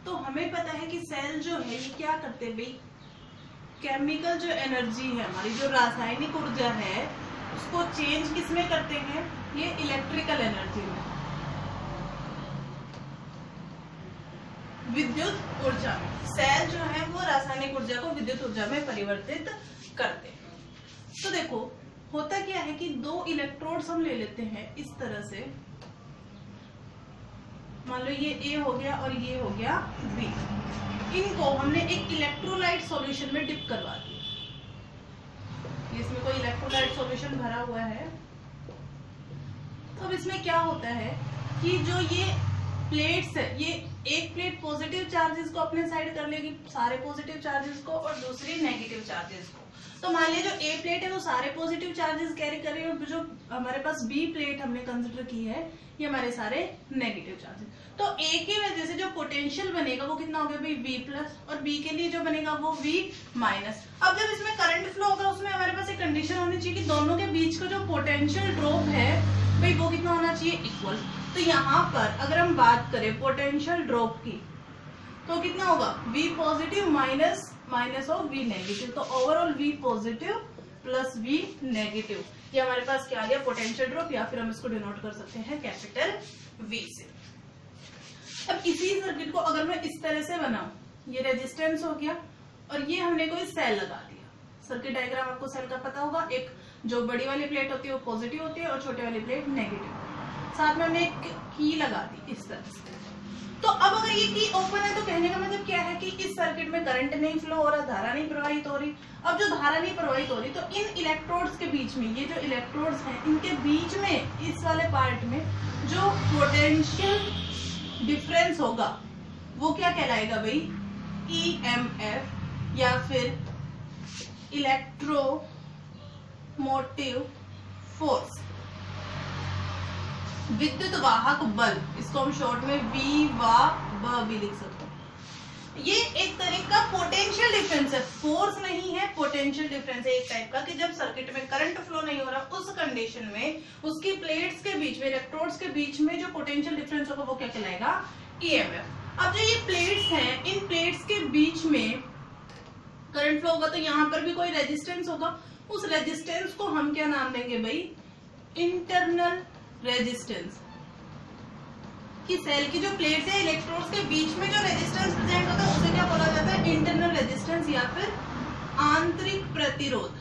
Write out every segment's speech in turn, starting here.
तो हमें पता है कि सेल जो है ये क्या करते हैं भाई, केमिकल जो एनर्जी है हमारी, जो रासायनिक ऊर्जा है, उसको चेंज किस में करते हैं, ये इलेक्ट्रिकल एनर्जी में, विद्युत ऊर्जा में। सेल जो है वो रासायनिक ऊर्जा को विद्युत ऊर्जा में परिवर्तित करते हैं। तो देखो होता क्या है कि दो इलेक्ट्रोड्स हम ले लेते हैं इस तरह से, मान लो ये A हो गया और ये हो गया B। इनको हमने एक इलेक्ट्रोलाइट सॉल्यूशन में डिप करवा दिया। इसमें कोई इलेक्ट्रोलाइट सॉल्यूशन भरा हुआ है। तो अब इसमें क्या होता है कि जो ये प्लेट्स है, ये एक प्लेट पॉजिटिव चार्जेस को अपने साइड कर लेगी, सारे पॉजिटिव चार्जेस को, और दूसरी नेगेटिव चार्जेस को। तो मान लीजिए जो ए प्लेट है वो सारे पॉजिटिव चार्जेस कैरी कर रही है, और जो हमारे पास बी प्लेट हमने कंसिडर की है ये हमारे सारे नेगेटिव चार्जेस। तो ए की वजह से जो पोटेंशियल बनेगा वो कितना हो गया भाई V प्लस, और बी के लिए जो बनेगा वो V माइनस। अब जब इसमें करंट फ्लो होगा उसमें हमारे पास एक कंडीशन होनी चाहिए कि दोनों के बीच का जो पोटेंशियल ड्रॉप है भाई वो कितना होना चाहिए, इक्वल। तो यहाँ पर अगर हम बात करें पोटेंशियल ड्रॉप की तो कितना होगा, V positive minus minus of V negative. तो overall V positive plus V negative, ये हमारे पास क्या आ गया, पोटेंशियल ड्रॉप, या फिर हम इसको डिनोट कर सकते हैं कैपिटल V से। अब इसी सर्किट को अगर मैं इस तरह से बनाऊं, ये रेजिस्टेंस हो गया और ये हमने कोई सेल लगा दिया। सर्किट डायग्राम आपको सेल का पता होगा, एक जो बड़ी वाली प्लेट होती है वो पॉजिटिव होती है और छोटी वाली प्लेट नेगेटिव। साथ में हमने एक की लगा दी इस तरह से। तो अब अगर ये की ओपन है तो कहने का मतलब क्या है कि इस सर्किट में करंट नहीं फ्लो हो रहा, धारा नहीं प्रवाहित हो रही। अब जो धारा नहीं प्रवाहित हो रही तो इन इलेक्ट्रोड्स के बीच में, ये जो इलेक्ट्रोड्स हैं इनके बीच में इस वाले पार्ट में जो पोटेंशियल डिफरेंस होगा वो क्या कहलाएगा भाई, EMF या फिर इलेक्ट्रोमोटिव फोर्स, विद्युत वाहक बल। इसको हम शॉर्ट में V भी लिख सकते हैं। ये एक तरह का पोटेंशियल डिफरेंस है, फोर्स नहीं है, पोटेंशियल डिफरेंस है एक टाइप का, कि जब सर्किट में करंट फ्लो नहीं हो रहा उस कंडीशन में उसकी प्लेट्स के बीच में, इलेक्ट्रोड्स के बीच में जो पोटेंशियल डिफरेंस होगा वो क्या कहलाएगा, EMF। अब जो ये प्लेट्स हैं, इन प्लेट्स के बीच में करंट फ्लो होगा तो यहाँ पर भी कोई रेजिस्टेंस होगा। उस रेजिस्टेंस को हम क्या नाम देंगे भाई, इंटरनल रेजिस्टेंस। कि सेल की जो प्लेट्स है, इलेक्ट्रोड्स के बीच में जो रेजिस्टेंस प्रेजेंट होता है उसे क्या बोला जाता है, इंटरनल रेजिस्टेंस या फिर आंतरिक प्रतिरोध।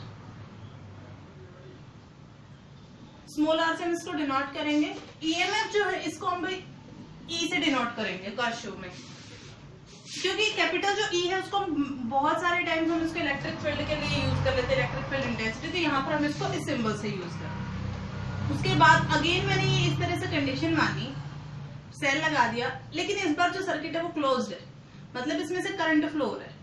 स्मॉल r से हम इसको डिनोट करेंगे। EMF जो है इसको हम भाई E से डिनोट करेंगे कार्शिव में, क्योंकि कैपिटल जो E है उसको बहुत सारे टाइम्स हम इसको इलेक्ट्रिक फील्ड के लिए यूज कर लेते हैं, इलेक्ट्रिक फील्ड इंटेंसिटी। तो यहाँ पर हम इसको इस सिंबल से यूज करें। उसके बाद अगेन मैंने ये इस तरह से कंडीशन मानी, सेल लगा दिया, लेकिन इस बार जो सर्किट है वो क्लोज्ड है, मतलब इसमें से करंट फ्लो हो रहा है।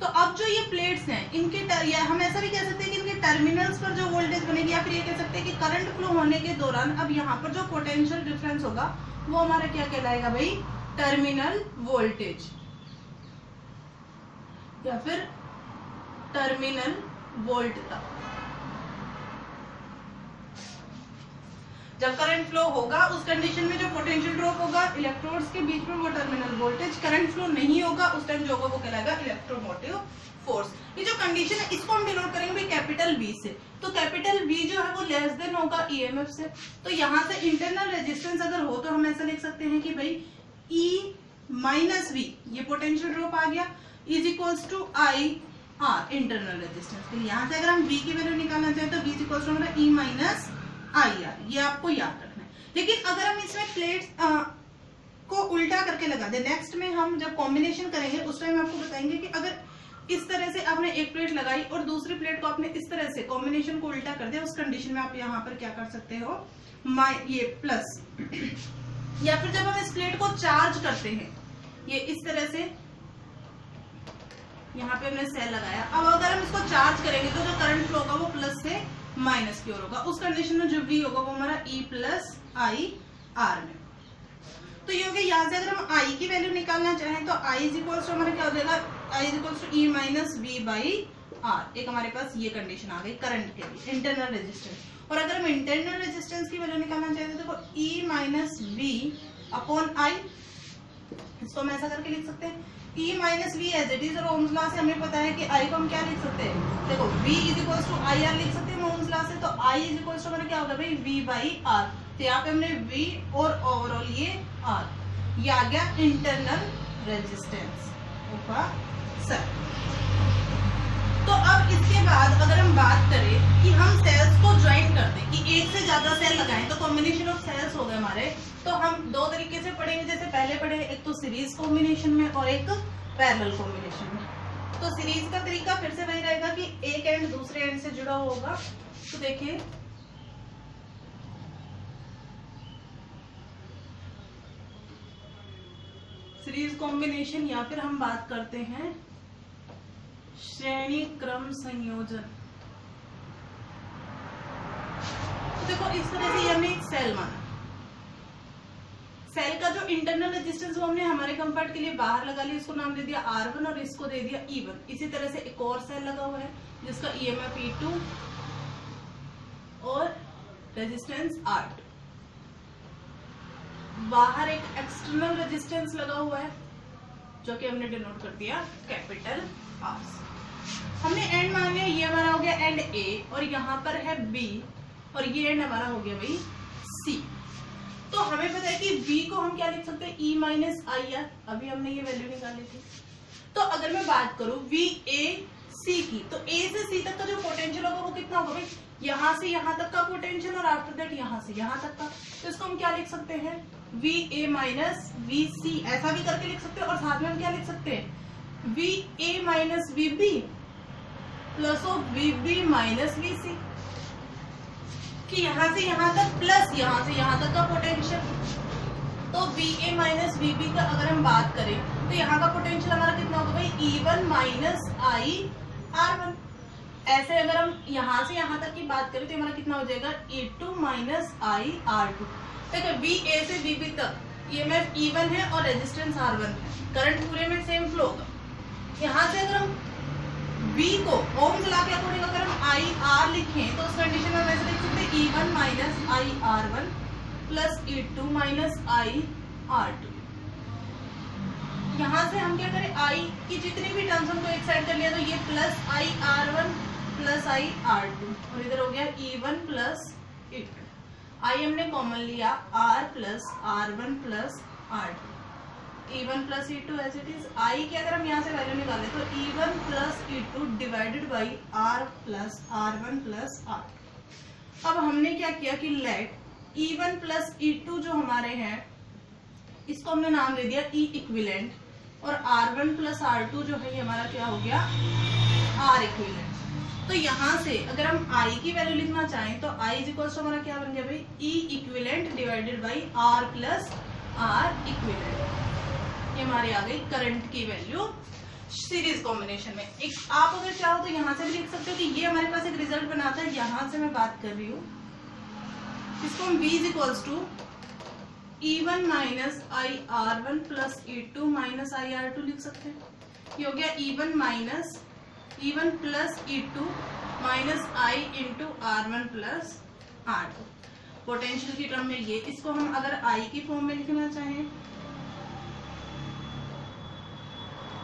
तो अब जो ये प्लेट्स हैं इनके या हम ऐसा भी कह सकते हैं कि इनके टर्मिनल्स पर जो वोल्टेज बनेगी, या फिर ये कह सकते हैं कि करंट फ्लो होने के दौरान अब यहाँ पर जो पोटेंशियल डिफरेंस होगा वो हमारा क्या कहलाएगा भाई, टर्मिनल वोल्टेज या फिर टर्मिनल वोल्ट का। जब करंट फ्लो होगा उस कंडीशन में जो पोटेंशियल ड्रॉप होगा इलेक्ट्रोड्स के बीच में वो टर्मिनल वोल्टेज, करंट फ्लो नहीं होगा उस टाइम जो होगा वो कहलाएगा इलेक्ट्रोमोटिव फोर्स। ये जो कंडीशन है इसको हम डिनोट करेंगे भाई कैपिटल V से। तो कैपिटल V जो है वो लेस देन होगा EMF से। तो यहाँ से इंटरनल रेजिस्टेंस अगर हो तो हम ऐसा लिख सकते हैं कि भाई E माइनस V, ये पोटेंशियल ड्रॉप आ गया, is equals to IR internal resistance के लिए। यहाँ से अगर हम V की वैल्यू निकालना चाहें तो V इज इक्वल्स टू हमारा E माइनस IR, ये आपको याद रखना है। लेकिन अगर हम इसमें प्लेट्स को उल्टा करके लगा दे, नेक्स्ट में हम जब कॉम्बिनेशन करेंगे उस टाइम आपको बताएंगे कि अगर इस तरह से आपने एक प्लेट लगाई और दूसरी प्लेट को आपने इस तरह से कॉम्बिनेशन को उल्टा कर दिया, उस कंडीशन में आप यहाँ पर क्या कर सकते हो, ये प्लस, या फिर जब हम इस प्लेट को चार्ज करते हैं, ये इस तरह से यहाँ पे हमने सेल लगाया। अब अगर हम इसको चार्ज करेंगे तो जो करंट फ्लो होगा वो प्लस से माइनस की ओर होगा। उस कंडीशन में जो V होगा वो हमारा E प्लस IR में। तो ये हो गया। यहाँ से अगर हम I की वैल्यू निकालना चाहें तो I इज इक्वल्स टू हमारा क्या हो जाएगा, I is equals to E minus V by R। एक हमारे पास ये कंडीशन आ गई करंट के लिए, इंटरनल रेजिस्टेंस। और अगर हम इंटरनल रेजिस्टेंस की वैल्यू निकालना चाहते हैं तो E minus V upon I, इसको हम ऐसा करके लिख सकते हैं E minus V as it is, और ओम्स लॉ से हमें पता है कि I को हम क्या लिख सकते हैं, देखो V is equals to I R लिख सकते हैं ओम्स लॉ से, तो I इज इक्वल्स टू हमारा क्या होगा भाई V बाई आर। तो यहाँ पे हमने V और ओवरऑल ये R, ये आ गया इंटरनल रेजिस्टेंस सर। तो अब इसके बाद अगर हम बात करें कि हम सेल्स को ज्वाइन कर दें, कि एक से ज्यादा सेल लगाएं, तो कॉम्बिनेशन ऑफ सेल्स हो गए हमारे। तो हम दो तरीके से पढ़ेंगे, जैसे पहले पढ़े, एक तो सीरीज कॉम्बिनेशन में और एक पैरेलल कॉम्बिनेशन में। तो सीरीज का तरीका फिर से वही रहेगा कि एक एंड दूसरे एंड से जुड़ा होगा। तो देखिए सीरीज कॉम्बिनेशन, या फिर हम बात करते हैं श्रेणी क्रम संयोजन। तो देखो इस तरह से हमने एक सेल माना, सेल का जो इंटरनल रेजिस्टेंस वो हमने हमारे कंफर्ट के लिए बाहर लगा लिया, इसको नाम दे दिया R1 और इसको दे दिया E1। इसी तरह से एक और सेल लगा हुआ है जिसका EMF E2 और रेजिस्टेंस R2। बाहर एक एक्सटर्नल रेजिस्टेंस लगा हुआ है जो कि हमने डिनोट कर दिया कैपिटल R से। हमने एंड मान लिया, ये हमारा हो गया एंड A, और यहाँ पर है B, और ये एंड हमारा हो गया भाई C। तो हमें पता है कि V को हम क्या लिख सकते हैं, E माइनस आई आर, अभी हमने ये वैल्यू निकाली थी। तो अगर मैं बात करूं V A C की, तो A से C तक का जो पोटेंशियल होगा वो कितना होगा भाई, यहाँ से यहाँ तक का पोटेंशियल और आफ्टर दैट यहाँ से यहाँ तक का। तो इसको हम क्या लिख सकते हैं, V A minus V C, ऐसा भी करके लिख सकते हैं। और साथ में हम क्या लिख सकते हैं, V A minus V B plus of V B minus V C, कि यहाँ से यहाँ तक प्लस यहाँ से यहाँ तक का पोटेंशियल। तो V A minus V B का अगर हम बात करें तो यहाँ का पोटेंशियल हमारा कितना होगा भाई, E1 माइनस I R1। ऐसे अगर हम यहाँ से यहाँ तक की बात करें तो हमारा कितना हो जाएगा, E2 माइनस I R2। देखो V A से V B तक EMF E1 है और रेजिस्टेंस R1 है, करंट पूरे में सेम फ्लो होगा। यहाँ से अगर हम V को ओम्स लॉ के अकॉर्डिंग अगर हम I R लिखें तो उस कंडीशन में हम ऐसे लिख सकते हैं E1 minus I R1 plus E2 minus I R2। यहाँ से हम क्या करें, I की जितनी भी टर्म्स हमको एक साइड कर लिया, तो ये plus I R1 plus I R2, और इधर हो गया E1 प्लस E2। I हमने कॉमन लिया R plus R1 plus R2, E1 plus E2 as it is. I की अगर हम यहाँ से वैल्यू निकालें तो E1 plus E2 divided by R plus R1 plus R। अब हमने क्या किया कि लेट E1 प्लस E2 जो हमारे हैं इसको हमने नाम दे दिया E इक्विवेलेंट, और R1 प्लस R2 जो है ये हमारा क्या हो गया, R इक्विवेलेंट। तो यहाँ से अगर हम I की वैल्यू लिखना चाहें तो I इज इक्वल टू हमारा क्या बन गया भाई, E equivalent divided by R plus R equivalent. ये हमारी आ गई करंट की वैल्यू सीरीज कॉम्बिनेशन में। एक आप अगर चाहो तो यहाँ से भी लिख सकते हो कि ये हमारे पास एक रिजल्ट बनाता है, यहाँ से मैं बात कर रही हूँ, इसको हम V is equals to E1 minus I R1 plus E2 minus I R2 लिख सकते हैं। ये हो गया E1 plus E2 minus I into R1 plus R2। Potential की टर्म में ये, इसको हम अगर I की फॉर्म में लिखना चाहें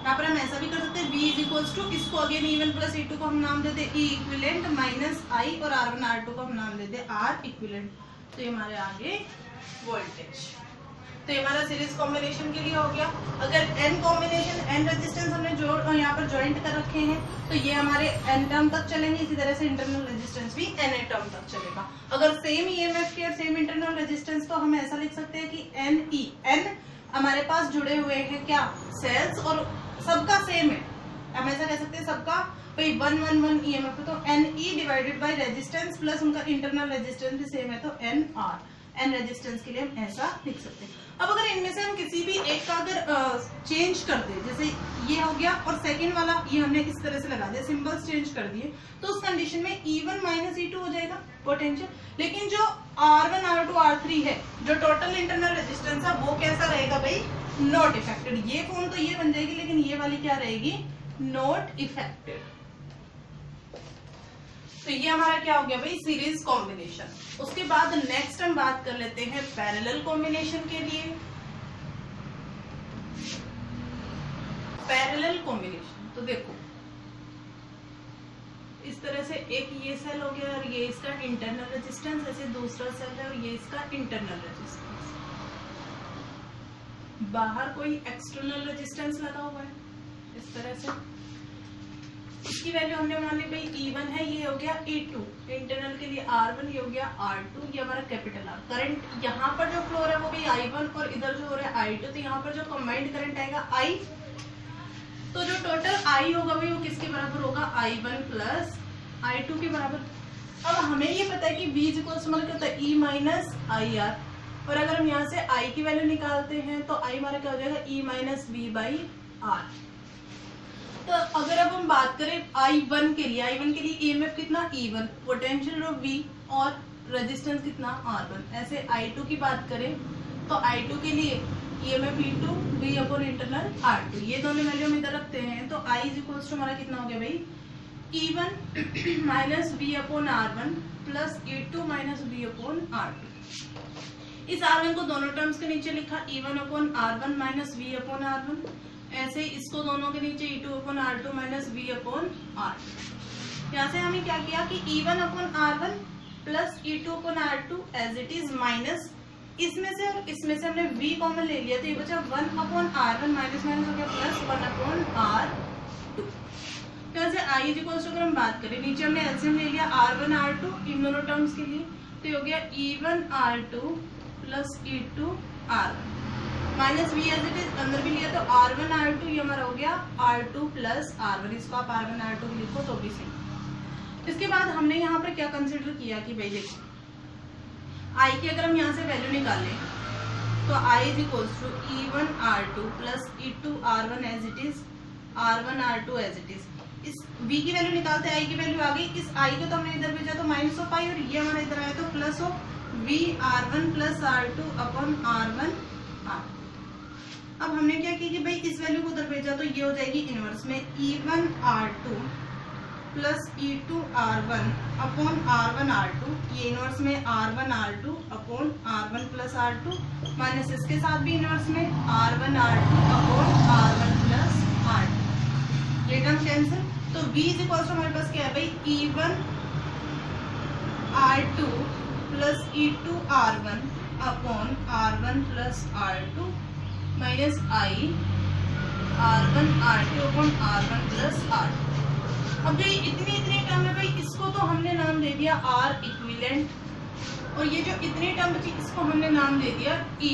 यहाँ पर हम ऐसा भी कर सकते हैं, V इज इक्वल्स टू, इसको अगेन E1 प्लस E2 को हम नाम देते E इक्विवेलेंट माइनस I, और R1 R2 को हम नाम देते R इक्विवेलेंट। तो ये हमारे आगे वोल्टेज। तो ये हमारा सीरीज कॉम्बिनेशन के लिए हो गया। अगर n कॉम्बिनेशन, n रेजिस्टेंस हमने यहाँ पर ज्वाइंट कर रखे हैं तो ये हमारे n टर्म तक चलेंगे, इसी तरह से इंटरनल रेजिस्टेंस भी n टर्म तक चलेगा। अगर सेम EMF के और सेम इंटरनल रेजिस्टेंस तो हम ऐसा लिख सकते हैं कि n हमारे पास जुड़े हुए हैं क्या, सेल्स, और सबका सेम है, हम ऐसा कह सकते हैं सबका भाई 111 EMF है, तो NE divided by resistance plus उनका इंटरनल रेजिस्टेंस भी सेम है, तो NR, N रेजिस्टेंस के लिए हम ऐसा लिख सकते हैं। अब अगर इनमें से हम किसी भी एक का अगर चेंज कर दे, जैसे ये हो गया और सेकंड वाला ये हमने इस तरह से लगा दिया, सिंबल्स चेंज कर दिए, तो उस कंडीशन में E1 माइनस E2 हो जाएगा पोटेंशियल। लेकिन जो R1 R2 R3 है, जो टोटल इंटरनल रेजिस्टेंस है, वो कैसा रहेगा भाई, नॉट इफेक्टेड। ये फॉर्म तो ये बन जाएगी, लेकिन ये वाली क्या रहेगी, नॉट इफेक्टेड। तो ये हमारा क्या हो गया भाई, सीरीज कॉम्बिनेशन। उसके बाद नेक्स्ट हम बात कर लेते हैं पैरेलल कॉम्बिनेशन के लिए। Parallel combination. तो देखो इस तरह से एक ये सेल हो गया और ये इसका इंटरनल रेजिस्टेंस, ऐसे दूसरा सेल है और ये इसका इंटरनल रेजिस्टेंस, बाहर कोई एक्सटर्नल रेजिस्टेंस लगा हुआ है इस तरह से। इसकी वैल्यू हमने मान ली भाई E1 है, ये हो गया E2, इंटरनल के लिए R1, ये हो गया R2, ये हमारा कैपिटल R। करंट यहाँ पर जो फ्लो है वो भी I1 और इधर जो हो रहा है I2, तो यहाँ पर जो कंबाइंड करंट आएगा I, तो जो टोटल I होगा भाई वो किसके बराबर होगा, I1 प्लस I2 के बराबर। अब हमें ये पता है कि V इक्वल्स मतलब क्या होता है, E माइनस IR, और अगर हम यहाँ से I की वैल्यू निकालते हैं तो I हमारा क्या हो जाएगा, E minus V by R। तो अगर अब हम बात करें I1 के लिए, I1 के लिए EMF कितना E1, पोटेंशियल ड्रॉप V और रेजिस्टेंस कितना R1। ऐसे I2 की बात करें तो I2 के लिए EMF E2 V upon internal R2, ये दोनों वैल्यू हम इधर रखते हैं तो I इज इक्वल्स टू हमारा कितना हो गया भाई, E1 minus V upon R1 plus E2 minus V upon R2। इस R1 को दोनों टर्म्स के नीचे लिखा, E1 upon R1 minus V upon R1, ऐसे इसको दोनों के नीचे E2 upon R2 minus V upon R2। यहाँ से हमने क्या किया कि E1 upon R1 plus E2 upon R2 as it is minus इसमें से और इसमें से हमने V कॉमन ले लिया, तो ये बचा 1 अपॉन R1 माइनस माइनस हो गया प्लस 1 अपॉन R2। तो ऐसे I इज इक्वल्स टू अगर हम बात करें, नीचे हमने एलसीएम ले लिया R1 R2 इन दोनों टर्म्स के लिए, तो ये हो गया E1 R2 plus E2 R1 minus V as it is अंदर भी लिया तो R1 R2, ये हमारा हो गया R2 प्लस R1, इसको आप R1 R2 भी लिखो तो भी सही। इसके बाद हमने यहाँ पर क्या कंसिडर किया कि भाई देखो I की अगर हम यहाँ से वैल्यू निकालें तो I is equals to E1 R2 plus E2 R1 as it is R1 R2 as it is. इस V की वैल्यू निकालते हैं, I की वैल्यू आ गई, इस I को तो हमने इधर भेजा तो माइनस ऑफ I, और ये हमारा इधर आया तो plus of V R1 plus R2 upon R1 R2। अब हमने क्या किया कि भाई इस वैल्यू को उधर भेजा तो ये हो जाएगी इनवर्स में E1 R2 plus E2 R1 upon R1 R2, ये इनवर्स में R1 R2 upon R1 plus R2 minus इसके साथ भी इनवर्स में R1 R2 upon R1 plus R2, ये टर्म कैंसिल। तो V इज इक्वल टू हमारे पास क्या है भाई, E1 R2 plus E2 R1 upon R1 plus R2 minus I R1 R2 upon R1 plus R2। अब जो इतनी टर्म है भाई इसको तो हमने नाम दे दिया R इक्विवेलेंट, और ये जो इतनी टर्म बची इसको हमने नाम दे दिया E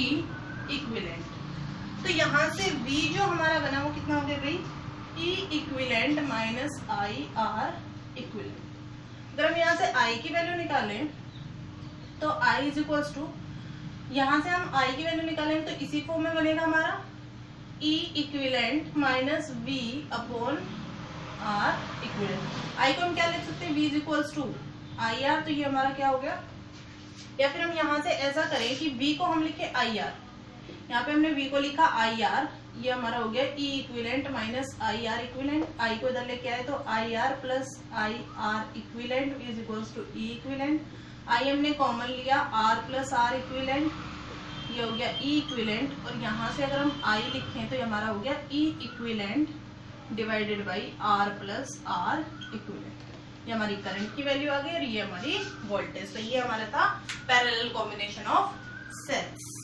इक्विवेलेंट। तो यहाँ से V जो हमारा बना वो कितना हो गया भाई, E equivalent minus I R equivalent. अगर हम यहाँ से I की वैल्यू निकालें तो I इज इक्वल्स टू, यहाँ से हम I की वैल्यू निकालेंगे तो इसी फॉर्म में बनेगा हमारा E equivalent minus V upon R equivalent. I को हम क्या लिख सकते हैं, V is equals to IR, तो ये हमारा क्या हो गया, या फिर हम यहाँ से ऐसा करें कि V को हम लिखे IR, यहाँ पे हमने V को लिखा IR, ये हमारा हो गया E equivalent minus IR equivalent. I को इधर लेके आए तो IR plus IR equivalent is equals to E equivalent. I हमने कॉमन लिया R प्लस R इक्विवेलेंट, ये हो गया E इक्विवेलेंट, और यहाँ से अगर हम I लिखें तो ये हमारा हो गया E equivalent divided by R plus R equivalent. ये हमारी करंट की वैल्यू आ गई और ये हमारी वोल्टेज। तो ये हमारा था पैरेलल कॉम्बिनेशन ऑफ सेल्स।